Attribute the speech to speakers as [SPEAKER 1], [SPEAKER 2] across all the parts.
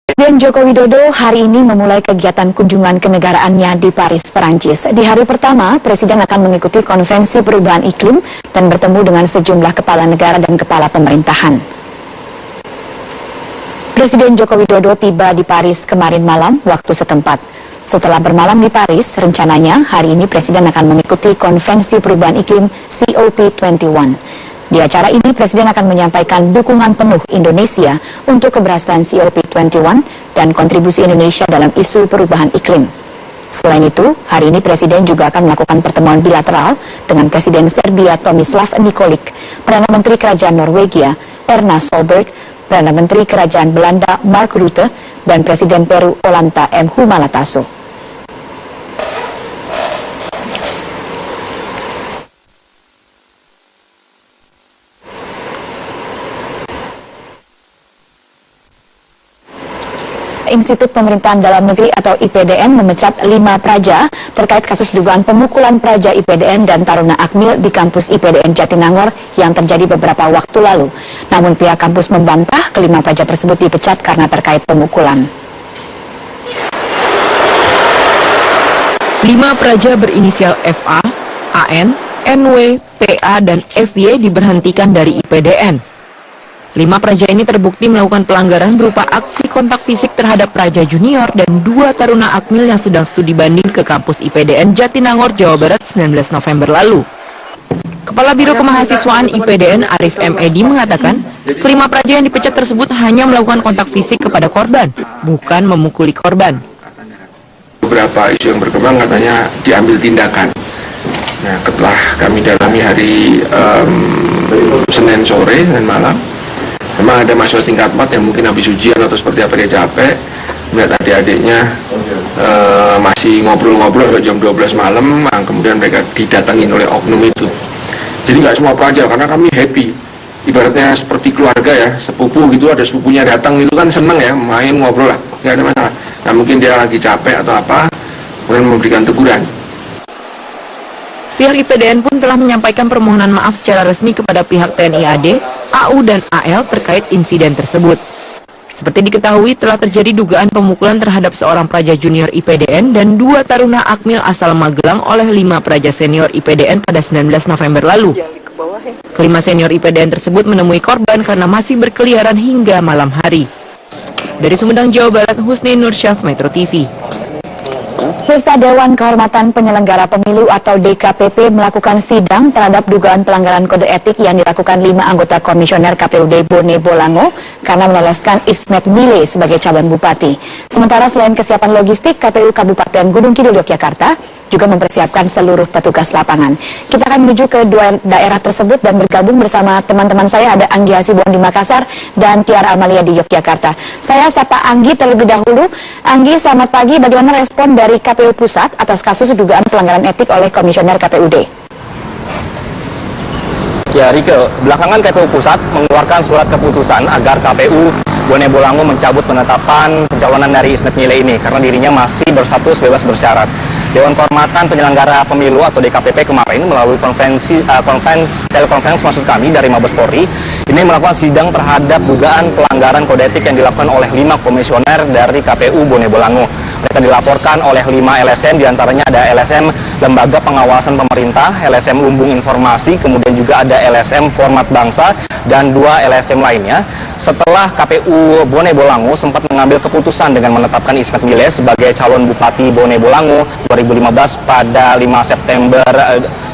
[SPEAKER 1] Presiden Joko Widodo hari ini memulai kegiatan kunjungan kenegaraannya di Paris, Perancis. Di hari pertama, Presiden akan mengikuti konferensi perubahan iklim dan bertemu dengan sejumlah kepala negara dan kepala pemerintahan. Presiden Joko Widodo tiba di Paris kemarin malam waktu setempat. Setelah bermalam di Paris, rencananya hari ini Presiden akan mengikuti konferensi perubahan iklim COP21. Di acara ini, Presiden akan menyampaikan dukungan penuh Indonesia untuk keberhasilan COP21 dan kontribusi Indonesia dalam isu perubahan iklim. Selain itu, hari ini Presiden juga akan melakukan pertemuan bilateral dengan Presiden Serbia Tomislav Nikolic, Perdana Menteri Kerajaan Norwegia Erna Solberg, Perdana Menteri Kerajaan Belanda Mark Rutte, dan Presiden Peru Ollanta M. Humala-Tasso. Institut Pemerintahan Dalam Negeri atau IPDN memecat 5 praja terkait kasus dugaan pemukulan praja IPDN dan Taruna Akmil di kampus IPDN Jatinangor yang terjadi beberapa waktu lalu. Namun pihak kampus membantah kelima praja tersebut dipecat karena terkait pemukulan.
[SPEAKER 2] 5 praja berinisial FA, AN, NW, PA, dan FY diberhentikan dari IPDN. 5 praja ini terbukti melakukan pelanggaran berupa aksi kontak fisik terhadap praja junior dan 2 taruna akmil yang sedang studi banding ke kampus IPDN Jatinangor, Jawa Barat 19 November lalu. Kepala Biro Kemahasiswaan IPDN Arif M. Edi mengatakan, kelima praja yang dipecat tersebut hanya melakukan kontak fisik kepada korban, bukan memukuli korban.
[SPEAKER 3] Beberapa isu yang berkembang katanya diambil tindakan. Nah, setelah kami dalami hari Senin sore dan malam, memang ada mahasiswa tingkat 4 yang mungkin habis ujian atau seperti apa dia capek, melihat adik-adiknya masih ngobrol-ngobrol sampai jam 12 malam, kemudian mereka didatangin oleh oknum itu. Jadi nggak semua pelajar, karena kami happy. Ibaratnya seperti keluarga ya, sepupu gitu, ada sepupunya datang itu kan seneng ya, main ngobrol lah, nggak ada masalah. Nah mungkin dia lagi capek atau apa, kemudian memberikan teguran.
[SPEAKER 2] Pihak IPDN pun telah menyampaikan permohonan maaf secara resmi kepada pihak TNI AD, AU, dan AL terkait insiden tersebut. Seperti diketahui, telah terjadi dugaan pemukulan terhadap seorang praja junior IPDN dan 2 taruna akmil asal Magelang oleh 5 praja senior IPDN pada 19 November lalu. Kelima senior IPDN tersebut menemui korban karena masih berkeliaran hingga malam hari. Dari Sumedang, Jawa Barat, Husni Nursyaf, Metro TV.
[SPEAKER 1] Pemirsa, Dewan Kehormatan Penyelenggara Pemilu atau DKPP melakukan sidang terhadap dugaan pelanggaran kode etik yang dilakukan 5 anggota komisioner KPUD Bone Bolango karena meloloskan Ismet Mile sebagai calon bupati. Sementara selain kesiapan logistik, KPU Kabupaten Gunung Kidul Yogyakarta juga mempersiapkan seluruh petugas lapangan. Kita akan menuju ke 2 daerah tersebut dan bergabung bersama teman-teman saya, ada Anggi Hasibuan di Makassar dan Tiara Amalia di Yogyakarta. Saya sapa Anggi terlebih dahulu. Anggi, selamat pagi. Bagaimana respon dari KPU Pusat atas kasus dugaan pelanggaran etik oleh komisioner KPUD?
[SPEAKER 4] Ya, Rike, belakangan KPU Pusat mengeluarkan surat keputusan agar KPU Bone Bolango mencabut penetapan pencalonan dari Ismet Mile ini karena dirinya masih berstatus bebas bersyarat. Dewan Kehormatan Penyelenggara Pemilu atau DKPP kemarin melalui telekonferensi maksud kami dari Mabes Polri ini melakukan sidang terhadap dugaan pelanggaran kode etik yang dilakukan oleh 5 komisioner dari KPU Bone Bolango. Mereka dilaporkan oleh 5 LSM, diantaranya ada LSM Lembaga Pengawasan Pemerintah, LSM Lumbung Informasi, kemudian juga ada LSM Format Bangsa, dan 2 LSM lainnya. Setelah KPU Bone Bolango sempat mengambil keputusan dengan menetapkan Ismet Mile sebagai calon Bupati Bone Bolango 2015 pada 5 September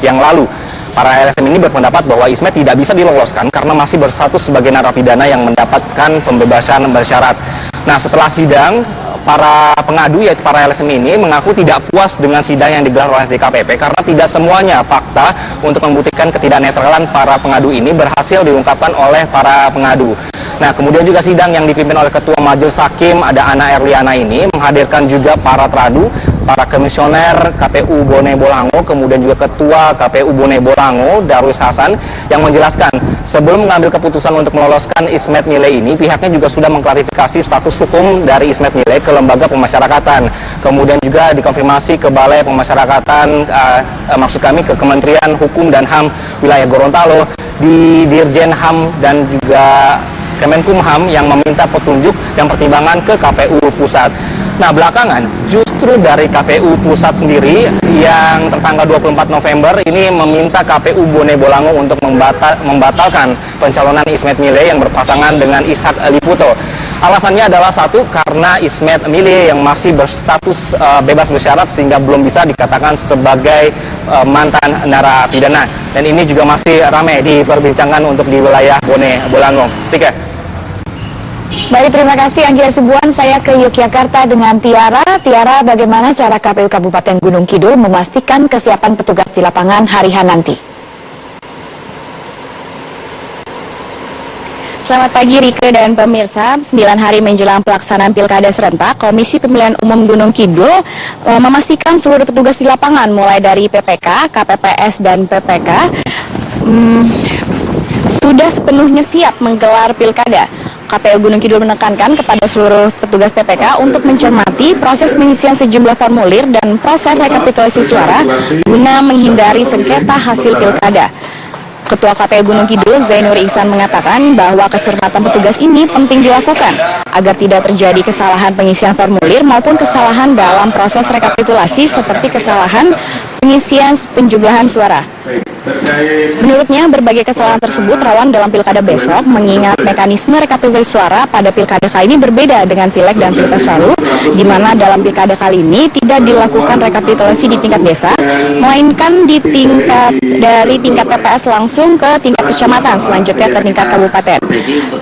[SPEAKER 4] yang lalu. Para LSM ini berpendapat bahwa Ismet tidak bisa diloloskan karena masih berstatus sebagai narapidana yang mendapatkan pembebasan bersyarat. Nah, setelah sidang, para pengadu yaitu para LSM ini mengaku tidak puas dengan sidang yang digelar oleh DKPP karena tidak semuanya fakta untuk membuktikan ketidaknetralan para pengadu ini berhasil diungkapkan oleh para pengadu. Nah, kemudian juga sidang yang dipimpin oleh Ketua Majelis Hakim ada Ana Erliana ini menghadirkan juga para teradu, para komisioner KPU Bone Bolango, kemudian juga Ketua KPU Bone Bolango Darwis Hasan yang menjelaskan sebelum mengambil keputusan untuk meloloskan Ismet Mile ini, pihaknya juga sudah mengklarifikasi status hukum dari Ismet Mile ke Lembaga Pemasyarakatan, kemudian juga dikonfirmasi ke Balai Pemasyarakatan, maksud kami ke Kementerian Hukum dan HAM wilayah Gorontalo, di Dirjen HAM dan juga Kemenkumham yang meminta petunjuk dan pertimbangan ke KPU Pusat. Nah, belakangan justru dari KPU Pusat sendiri yang tertanggal 24 November ini meminta KPU Bone Bolango untuk membatalkan pencalonan Ismet Mile yang berpasangan dengan Ishak Liputo. Alasannya adalah satu, karena Ismet Mile yang masih berstatus bebas bersyarat sehingga belum bisa dikatakan sebagai mantan narapidana. Dan ini juga masih ramai diperbincangkan untuk di wilayah Bone Bolango. Tika.
[SPEAKER 1] Baik, terima kasih Anggi Hasibuan. Saya ke Yogyakarta dengan Tiara. Tiara, bagaimana cara KPU Kabupaten Gunung Kidul memastikan kesiapan petugas di lapangan hari H nanti?
[SPEAKER 5] Selamat pagi Rike dan pemirsa. 9 hari menjelang pelaksanaan Pilkada serentak, Komisi Pemilihan Umum Gunung Kidul memastikan seluruh petugas di lapangan mulai dari PPK, KPPS dan PPK sudah sepenuhnya siap menggelar Pilkada. KPU Gunung Kidul menekankan kepada seluruh petugas PPK untuk mencermati proses pengisian sejumlah formulir dan proses rekapitulasi suara guna menghindari sengketa hasil Pilkada. Ketua KPU Gunung Kidul, Zainur Ihsan, mengatakan bahwa kecermatan petugas ini penting dilakukan agar tidak terjadi kesalahan pengisian formulir maupun kesalahan dalam proses rekapitulasi seperti kesalahan pengisian penjumlahan suara. Menurutnya, berbagai kesalahan tersebut rawan dalam pilkada besok, mengingat mekanisme rekapitulasi suara pada pilkada kali ini berbeda dengan pileg dan pilpres lalu, di mana dalam pilkada kali ini tidak dilakukan rekapitulasi di tingkat desa, melainkan di dari tingkat TPS langsung ke tingkat kecamatan, selanjutnya ke tingkat kabupaten.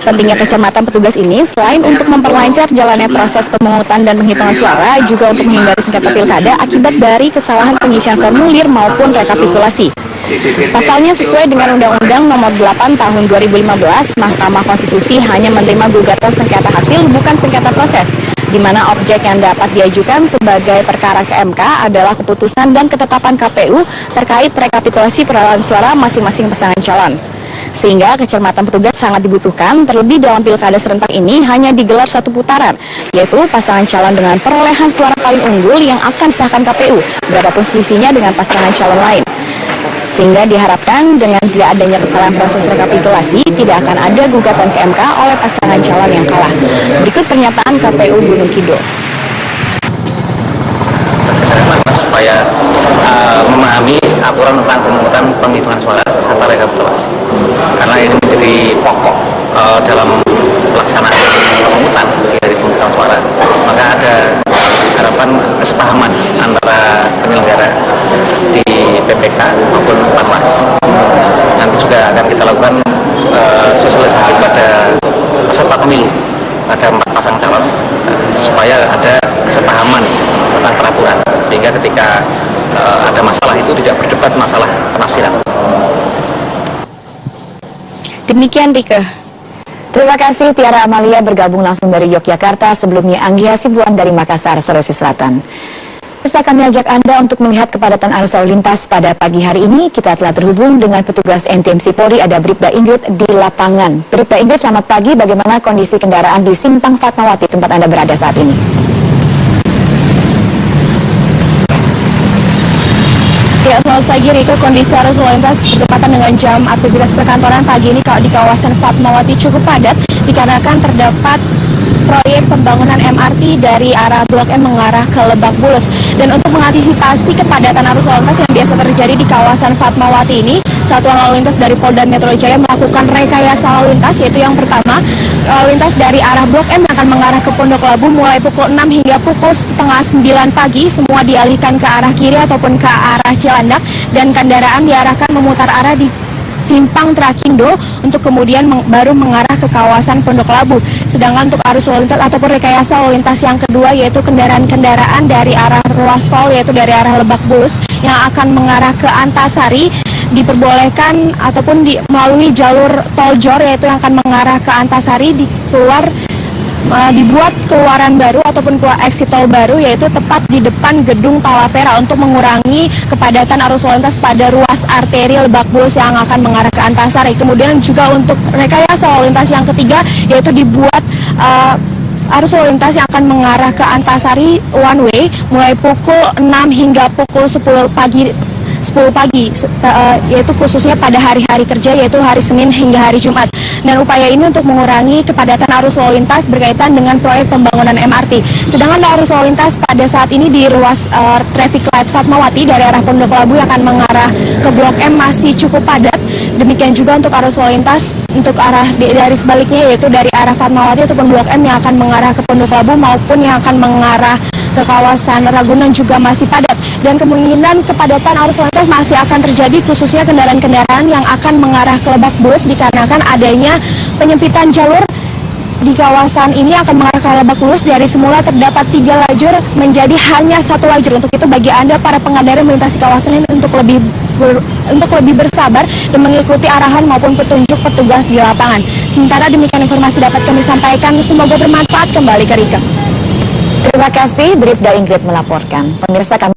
[SPEAKER 5] Pentingnya kecamatan petugas ini selain untuk memperlancar jalannya proses pemungutan dan penghitungan suara, juga untuk menghindari sengketa pilkada akibat dari kesalahan pengisian formulir maupun rekapitulasi. Pasalnya sesuai dengan Undang-Undang Nomor 8 Tahun 2015, Mahkamah Konstitusi hanya menerima gugatan sengketa hasil, bukan sengketa proses, di mana objek yang dapat diajukan sebagai perkara ke MK adalah keputusan dan ketetapan KPU terkait rekapitulasi perolehan suara masing-masing pasangan calon. Sehingga kecermatan petugas sangat dibutuhkan, terlebih dalam pilkada serentak ini hanya digelar satu putaran, yaitu pasangan calon dengan perolehan suara paling unggul yang akan disahkan KPU, berapapun selisihnya dengan pasangan calon lain. Sehingga diharapkan dengan tidak adanya kesalahan proses rekapitulasi, tidak akan ada gugatan ke MK oleh pasangan calon yang kalah. Berikut pernyataan KPU Gunung Kidul.
[SPEAKER 6] Supaya memahami aturan tentang pemungutan penghitungan suara serta rekapitulasi, karena ini menjadi pokok dalam pelaksanaan pemungutan dari pemungutan suara. Maka ada harapan kesepahaman antara penyelenggara di PPK maupun Panwas. Nanti juga akan kita lakukan sosialisasi kepada peserta pemilu, ada 4 pasang calon, supaya ada kesepahaman tentang peraturan, sehingga ketika ada masalah itu tidak berdebat masalah penafsiran.
[SPEAKER 5] Demikian Rike.
[SPEAKER 1] Terima kasih Tiara Amalia bergabung langsung dari Yogyakarta, sebelumnya Anggi Hasibuan dari Makassar, Sulawesi Selatan. Bisa kami ajak Anda untuk melihat kepadatan arus lalu lintas pada pagi hari ini. Kita telah terhubung dengan petugas NTMC Polri, ada Bribda Ingrid di lapangan. Bribda Ingrid, selamat pagi. Bagaimana kondisi kendaraan di Simpang Fatmawati tempat Anda berada saat ini?
[SPEAKER 5] Ya, selamat pagi Riko. Kondisi arus lalu lintas bertepatan dengan jam aktivitas perkantoran pagi ini di kawasan Fatmawati cukup padat dikarenakan terdapat proyek pembangunan MRT dari arah Blok M mengarah ke Lebak Bulus. Dan untuk mengantisipasi kepadatan arus lalu lintas yang biasa terjadi di kawasan Fatmawati ini, Satuan Lalu Lintas dari Polda Metro Jaya melakukan rekayasa lalu lintas, yaitu yang pertama, lalu lintas dari arah Blok M yang akan mengarah ke Pondok Labu mulai pukul 6 hingga pukul setengah 9 pagi, semua dialihkan ke arah kiri ataupun ke arah Cilandak, dan kendaraan diarahkan memutar arah di Simpang Trakindo untuk kemudian baru mengarah ke kawasan Pondok Labu. Sedangkan untuk arus lalu lintas ataupun rekayasa lalu lintas yang kedua, yaitu kendaraan-kendaraan dari arah ruas tol, yaitu dari arah Lebak Bulus yang akan mengarah ke Antasari, diperbolehkan ataupun melalui jalur tol Jor, yaitu yang akan mengarah ke Antasari, dibuat keluaran baru ataupun keluar exit tol baru, yaitu tepat di depan gedung Talavera untuk mengurangi kepadatan arus lalu lintas pada ruas arteri Lebak Bulus yang akan mengarah ke Antasari. Kemudian juga untuk rekayasa lalu lintas yang ketiga, yaitu dibuat arus lalu lintas yang akan mengarah ke Antasari one way mulai pukul 6 hingga pukul 10 pagi
[SPEAKER 7] 10 pagi, yaitu khususnya pada hari-hari kerja, yaitu hari Senin hingga hari Jumat. Dan upaya ini untuk mengurangi kepadatan arus lalu lintas berkaitan dengan proyek pembangunan MRT. Sedangkan arus lalu lintas pada saat ini di ruas traffic light Fatmawati dari arah Pondok Labu yang akan mengarah ke Blok M masih cukup padat. Demikian juga untuk arus lalu lintas untuk arah dari sebaliknya, yaitu dari arah Fatmawati ataupun Blok M yang akan mengarah ke Pondok Labu maupun yang akan mengarah ke kawasan Ragunan juga masih padat. Dan kemungkinan kepadatan arus lalu lintas masih akan terjadi khususnya kendaraan-kendaraan yang akan mengarah ke Lebak Bulus dikarenakan adanya penyempitan jalur di kawasan ini akan mengarah ke Lebak Bulus. Dari semula terdapat 3 lajur menjadi hanya 1 lajur. Untuk itu bagi Anda para pengendara melintasi kawasan ini untuk lebih bersabar dan mengikuti arahan maupun petunjuk petugas di lapangan. Sementara demikian informasi dapat kami sampaikan, semoga bermanfaat. Kembali ke Rika.
[SPEAKER 1] Terima kasih, Bribda Ingrid melaporkan. Pemirsa kami